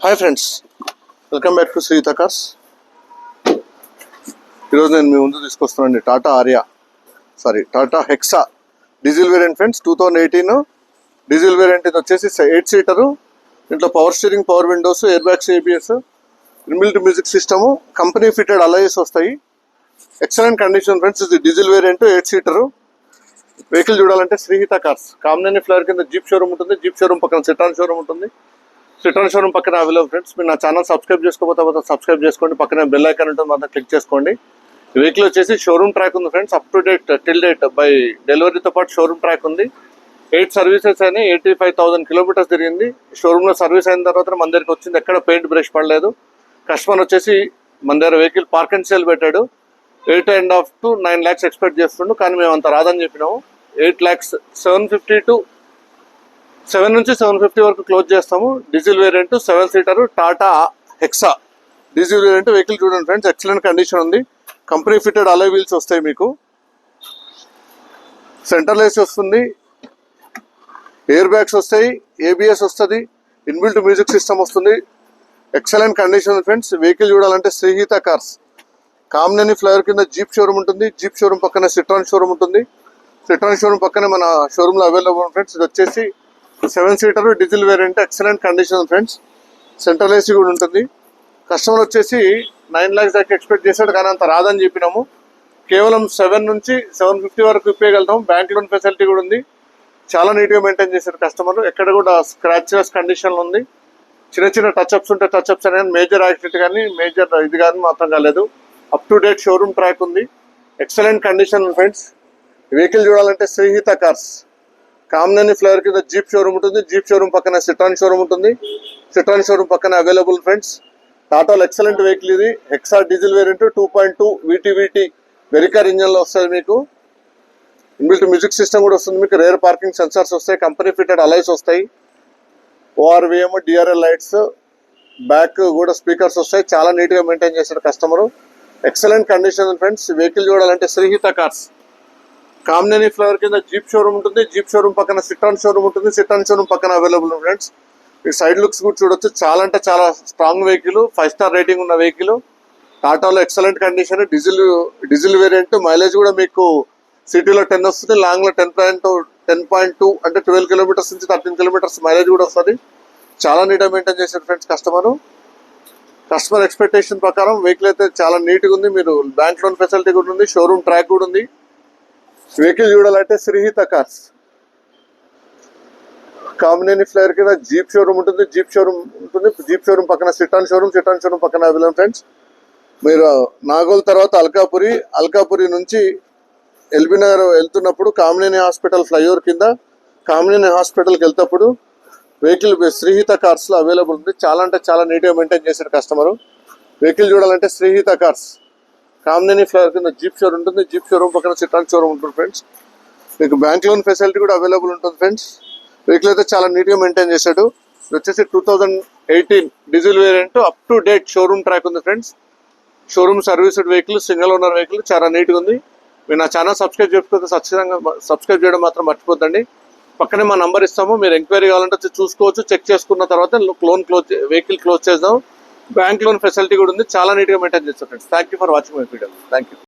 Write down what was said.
Hi friends, welcome back to Srihita cars. ఈరోజు నేను మీ ముందు తీసుకొస్తున్నానండి Tata Hexa diesel variant friends. 2018 diesel variant. ఇది వచ్చేసి 8 సీటరు. దీంట్లో power steering, power windows, air bags, ABS, inbuilt music system, company fitted alloys వస్తాయి. Excellent condition friends. ఇది డీజిల్ వేరియంట్, 8 సీటరు. వెహికల్ చూడాలంటే శ్రీహిత కార్స్, కామినేని ఫ్లైఓవర్ కింద జీప్ షోరూమ్ ఉంటుంది. Jeep showroom పక్కన Citroen showroom ఉంటుంది. సిట్రాన్ షోరూమ్ పక్కన available friends. మీరు నా ఛానల్ సబ్స్క్రైబ్ చేసుకోకపోతే సబ్స్క్రైబ్ చేసుకోండి. పక్కన బెల్ ఐకాన్ ఉంటుంది, మాత్రం క్లిక్ చేసుకోండి. వెహికల్ వచ్చేసి షోరూమ్ ట్రాక్ ఉంది friends. Up to date till date by డెలివరీతో పాటు షోరూమ్ ట్రాక్ ఉంది. 8 సర్వీసెస్ అయినాయి. 85,000 కిలోమీటర్స్ తిరిగింది. షోరూంలో సర్వీస్ అయిన తర్వాత మన దగ్గరికి వచ్చింది. ఎక్కడ పెయింట్ బ్రష్ పడలేదు. కస్టమర్ వచ్చేసి మన దగ్గర వెహికల్ పార్క్ అండ్ సేల్ పెట్టాడు. 8.5 to 9 lakhs ఎక్స్పెక్ట్ చేస్తుండు, కానీ మేము అంత రాదని చెప్పినాము. 8 lakhs 750 to 7 నుంచి 750 వరకు క్లోజ్ చేస్తాము. Diesel variant, 7 seater Tata Hexa diesel variant. Vehicle చూడండి ఫ్రెండ్స్, ఎక్సలెంట్ కండిషన్ ఉంది. కంపెనీ ఫిటెడ్ అలై వీల్స్ వస్తాయి మీకు. సెంట్రల్ ఏసీ వస్తుంది, ఎయిర్ బ్యాగ్స్ వస్తాయి, ఏబిఎస్ వస్తుంది, ఇన్బిల్ట్ మ్యూజిక్ సిస్టమ్ వస్తుంది. Excellent condition friends. వెహికల్ చూడాలంటే శ్రీహిత కార్స్, కామినేని ఫ్లైఓవర్ కింద జీప్ షోరూమ్ ఉంటుంది. జీప్ షోరూమ్ పక్కన సిట్రాన్ షోరూమ్ ఉంటుంది. సిట్రాన్ షోరూమ్ పక్కనే మన షోరూంలో అవైలబుల్ ఫ్రెండ్స్. ఇది వచ్చేసి 7 seater diesel variant. Excellent condition friends. Central AC కూడా ఉంటుంది. కస్టమర్ వచ్చేసి 9 lakhs దాకా ఎక్స్పెక్ట్ చేశాడు, కానీ అంత రాదని చెప్పినాము. కేవలం 7 నుంచి 750 వరకు ఇప్పగలుగుతాం. బ్యాంక్ లోన్ ఫెసిలిటీ కూడా ఉంది. చాలా నీట్గా మెయింటైన్ చేశారు కస్టమర్. ఎక్కడ కూడా స్క్రాచ్లెస్ కండిషన్లో ఉంది. చిన్న చిన్న టచ్అప్స్ ఉంటే టచ్అప్స్ అనేది, మేజర్ యాక్సిడెంట్ కానీ మేజర్ ఇది కానీ మాత్రం కాలేదు. Up to date showroom track ఉంది. Excellent condition friends. వెహికల్ చూడాలంటే శ్రీహిత కార్స్, కామినేని ఫ్లైఓవర్ కింద జీప్ షోరూమ్ ఉంటుంది. జీప్ షోరూమ్ పక్కన సిట్రాన్ షోరూమ్ ఉంటుంది. సిట్రాన్ షోరూమ్ పక్కన అవైలబుల్ ఫ్రెండ్స్. టాటాలో ఎక్సలెంట్ వెహికల్ ఇది. Hexa diesel variant 2.2 VTVT Varicor ఇంజన్లో వస్తుంది మీకు. ఇన్బిల్ట్ మ్యూజిక్ సిస్టమ్ కూడా వస్తుంది మీకు. రేర్ పార్కింగ్ సెన్సార్స్ వస్తాయి. కంపెనీ ఫిటెడ్ అలైస్ వస్తాయి. ORVM, DRL లైట్స్, బ్యాక్ కూడా స్పీకర్స్ వస్తాయి. చాలా నీట్గా మెయింటైన్ చేశారు customer. Excellent condition friends. Vehicle చూడాలంటే శ్రీహిత కార్స్, కామినేని ఫ్లైఓవర్ కింద జీప్ షోరూమ్ ఉంటుంది. జీప్ షోరూమ్ పక్కన సిట్రాన్ షోరూమ్ ఉంటుంది. సిట్రాన్ షోరూమ్ పక్కన అవైలబుల్ ఫ్రెండ్స్. ఈ సైడ్ లుక్స్ కూడా చూడొచ్చు. చాలా అంటే చాలా స్ట్రాంగ్ వెహికల్, 5 స్టార్ రేటింగ్ ఉన్న వెహికల్. టాటాలో excellent condition. Diesel variant. Mileage కూడా మీకు సిటీలో 10 వస్తుంది, లాంగ్లో 10.2 అంటే 12 కిలోమీటర్స్ నుంచి 13 కిలోమీటర్స్ మైలేజ్ కూడా వస్తుంది. చాలా నీట్గా మెయింటైన్ చేశారు ఫ్రెండ్స్ కస్టమర్ ఎక్స్పెక్టేషన్ ప్రకారం వెహికల్ అయితే చాలా నీట్గా ఉంది. మీరు బ్యాంక్ లోన్ ఫెసిలిటీ కూడా ఉంది. షోరూమ్ ట్రాక్ కూడా ఉంది. వెహికల్ చూడాలంటే శ్రీహిత కార్స్, కామినేని ఫ్లైఓవర్ కింద జీప్ షోరూమ్ ఉంటుంది. జీప్ షోరూమ్ పక్కన సిట్రాన్ షోరూమ్ పక్కన అవైలబుల్ ఫ్రెండ్స్. మీరు నాగోల్ తర్వాత అల్కాపురి నుంచి ఎల్బీ నగర్ వెళ్తున్నప్పుడు కామినేని హాస్పిటల్ ఫ్లైఓవర్ కింద కామినేని హాస్పిటల్కి వెళ్తేప్పుడు వెహికల్ శ్రీహిత కార్స్లో అవైలబుల్ ఉంది. చాలా అంటే చాలా నీట్గా మెయింటైన్ చేశారు కస్టమరు. వెహికల్ చూడాలంటే శ్రీహిత కార్స్, కామినేని ఫ్లైఓవర్ కింద జీప్ షోరూమ్ ఉంటుంది. జీప్ షోరూమ్ పక్కన సిట్రాన్ షోరూమ్ ఉంటుంది ఫ్రెండ్స్. మీకు బ్యాంక్ లోన్ ఫెసిలిటీ కూడా అవైలబుల్ ఉంటుంది ఫ్రెండ్స్. వెహికల్ అయితే చాలా నీట్గా మెయింటైన్ చేశాడు. ఇది వచ్చేసి 2018 diesel variant. Up to date showroom track ఉంది friends. Showroom serviced vehicle, single owner vehicle. చాలా నీట్గా ఉంది. మీరు నా ఛానల్ సబ్స్క్రైబ్ చేసుకోకపోతే ఖచ్చితంగా సబ్స్క్రైబ్ చేయడం మాత్రం మర్చిపోద్దండి. పక్కనే మా నంబర్ ఇస్తాము. మీరు ఎంక్వైరీ కావాలంటే వచ్చి చూసుకోవచ్చు. చెక్ చేసుకున్న తర్వాత వెహికల్ క్లోజ్ చేద్దాం. బ్యాంక్ లోన్ ఫెసిలిటీ కూడా ఉంది. చాలా నీట్గా మెయింటైన్ చేస్తాం friends. Thank you for watching my video. Thank you.